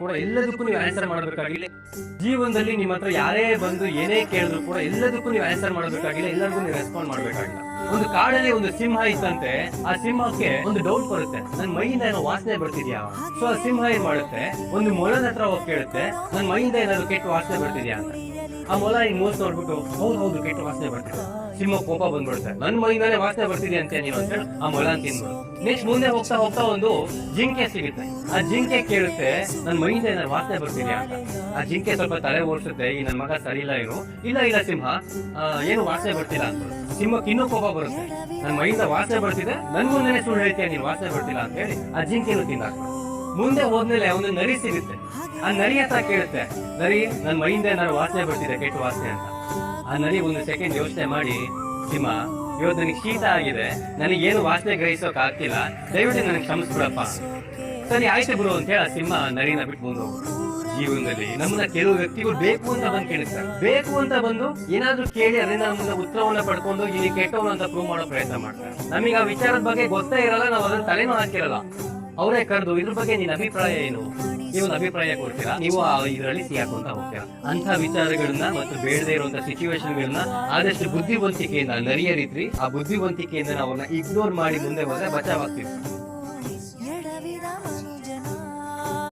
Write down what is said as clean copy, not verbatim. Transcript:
ಕೂಡ ಎಲ್ಲದಕ್ಕೂ ನೀವು ಆನ್ಸರ್ ಮಾಡಬೇಕಾಗಿಲ್ಲ. ಜೀವನದಲ್ಲಿ ನಿಮ್ಮ ಹತ್ರ ಯಾರೇ ಬಂದು ಏನೇ ಕೇಳಿದ್ರು ಕೂಡ ಎಲ್ಲದಕ್ಕೂ ನೀವು ಆನ್ಸರ್ ಮಾಡಬೇಕಾಗಿಲ್ಲ, ಎಲ್ಲರಿಗೂ ನೀವು ರೆಸ್ಪಾಂಡ್ ಮಾಡಬೇಕಾಗಿಲ್ಲ. ಒಂದು ಕಾಡಲ್ಲಿ ಒಂದು ಸಿಂಹ ಇತ್ತಂತೆ. ಆ ಸಿಂಹಕ್ಕೆ ಒಂದು ಡೌಟ್ ಬರುತ್ತೆ, ನನ್ನ ಮೈಯಿಂದ ಏನೋ ವಾಸನೆ ಬರ್ತಿದ್ಯಾ. ಸೊ ಆ ಸಿಂಹ ಏನ್ ಮಾಡುತ್ತೆ, ಒಂದು ಮೊಲದ ಹತ್ರ ಹೋಗಿ ಕೇಳುತ್ತೆ, ನನ್ನ ಮೈಯಿಂದ ಏನಾದ್ರು ಕೆಟ್ಟ ವಾಸನೆ ಬರ್ತಿದ್ಯಾ ಅಂತ. ಆ ಮೊಲ ಹಿಂಗ್ ಮೂಸ್ ನೋಡ್ಬಿಟ್ಟು ಹೌದು ಕೆಟ್ಟ ವಾಸನೆ ಬರ್ತಿದೆ. ಸಿಂಹ ಕೋಪ ಬಂದ್ಬಿಡುತ್ತೆ, ನನ್ ಮೈಯಿಂದಾನೆ ವಾಸನೆ ಬರ್ತಿದೆ ಅಂತ ನೀವು ಅಂತ ಹೇಳಿ ಆ ಮೊಲ ತಿನ್ಬಿಡು. ನೆಕ್ಸ್ಟ್ ಮುಂದೆ ಹೋಗ್ತಾ ಹೋಗ್ತಾ ಒಂದು ಜಿಂಕೆ ಸಿಗುತ್ತೆ. ಆ ಜಿಂಕೆ ಕೇಳುತ್ತೆ, ನನ್ ಮೈಯಿಂದ ಏನಾದ್ರು ವಾಸನೆ ಬರ್ತಿದ್ಯಾ ಅಂತ. ಆ ಜಿಂಕೆ ಸ್ವಲ್ಪ ತಲೆ ಓಡಿಸುತ್ತೆ, ಈ ನನ್ ಮಗ ಸರಿ ಇಲ್ಲ ಇರು. ಇಲ್ಲ ಸಿಂಹ, ಏನು ವಾಸನೆ ಬರ್ತಿಲ್ಲ ಅಂತ. ಸಿಂಹಕ್ಕೆ ಇನ್ನೂ ಕೋಪ ಬರುತ್ತೆ, ನನ್ ಮೈಯಿಂದ ವಾಸನೆ ಬರ್ತಿದೆ, ನನ್ ಮುಂದೆನೆ ಸುಳ್ಳು ಹೇಳ್ತೀಯ ನೀನು ವಾಸನೆ ಬರ್ತಿಲ್ಲ ಅಂತ ಹೇಳಿ ಆ ಜಿಂಕೆನು ತಿಂದಾಕ. ಮುಂದೆ ಹೋದ್ಮೇಲೆ ಒಂದು ನರಿ ಸಿಗುತ್ತೆ. ಆ ನರಿ ಹತ್ರ ಕೇಳುತ್ತೆ, ನರಿ ನನ್ ಮೈಯಿಂದ ಏನಾದ್ರು ವಾಸನೆ ಬರ್ತಿದೆ ಕೆಟ್ಟ ವಾಸನೆ ಅಂತ. ಆ ನರಿ ಒಂದು ಸೆಕೆಂಡ್ ಯೋಚನೆ ಮಾಡಿ, ಸಿಂಹ ಇವತ್ತು ನನಗೆ ಶೀತ ಆಗಿದೆ, ನನಗೇನು ವಾಸನೆ ಗ್ರಹಿಸೋಕ್ ಆಗ್ತಿಲ್ಲ, ದಯವಿಟ್ಟು ನನಗೆ ಕ್ಷಮಿಸ್ಬಿಡಪ್ಪ. ಸರಿ ಆಯ್ತು ಗುರು ಅಂತ ಹೇಳಿ ಆ ಸಿಂಹ ನರಿನ ಬಿಟ್ಟು ಮುಂದೆ ಹೋಗ್ಬೋದು. ಜೀವನದಲ್ಲಿ ನಮ್ಮನ್ನ ಕೆಲವು ವ್ಯಕ್ತಿಗಳು ಬೇಕು ಅಂತ ಬಂದು ಕೇಳಿರ್ತಾರೆ, ಬೇಕು ಅಂತ ಬಂದು ಏನಾದ್ರು ಕೇಳಿ ಅದರಿಂದ ನಮ್ಮನ್ನ ಉತ್ತರವನ್ನ ಪಡ್ಕೊಂಡು ಇಲ್ಲಿ ಕೆಟ್ಟವನು ಅಂತ ಪ್ರೂವ್ ಮಾಡೋ ಪ್ರಯತ್ನ ಮಾಡ್ತಾರೆ. ನಮಗೆ ಆ ವಿಚಾರದ ಬಗ್ಗೆ ಗೊತ್ತೇ ಇರಲ್ಲ, ನಾವು ಅದನ್ನ ತಲೆನೂ ಹಾಕಿರಲ್ಲ. ಅವರೇ ಕರೆದು ಇದ್ರ ಬಗ್ಗೆ ನಿನ್ನ ಅಭಿಪ್ರಾಯ ಏನು, ನೀವು ಅಭಿಪ್ರಾಯ ಕೊಡ್ತೀರಾ, ನೀವು ಇದರಲ್ಲಿ ಸಿಗಾಕೊಂತ ಹೋಗ್ತೀರಾ. ಅಂತ ವಿಚಾರಗಳನ್ನ ಮತ್ತು ಬೇಡದೇ ಇರುವಂತ ಸಿಚುವೇಶನ್ಗಳನ್ನ ಆದಷ್ಟು ಬುದ್ಧಿವಂತಿಕೆಯಿಂದ ನರಿಯ ರೀತಿ ಆ ಬುದ್ಧಿವಂತಿಕೆಯಿಂದ ನಾವು ಅವ್ರನ್ನ ಇಗ್ನೋರ್ ಮಾಡಿ ಮುಂದೆ ಹೋದ್ರೆ ಬಚಾವಾಗ್ತೀವಿ.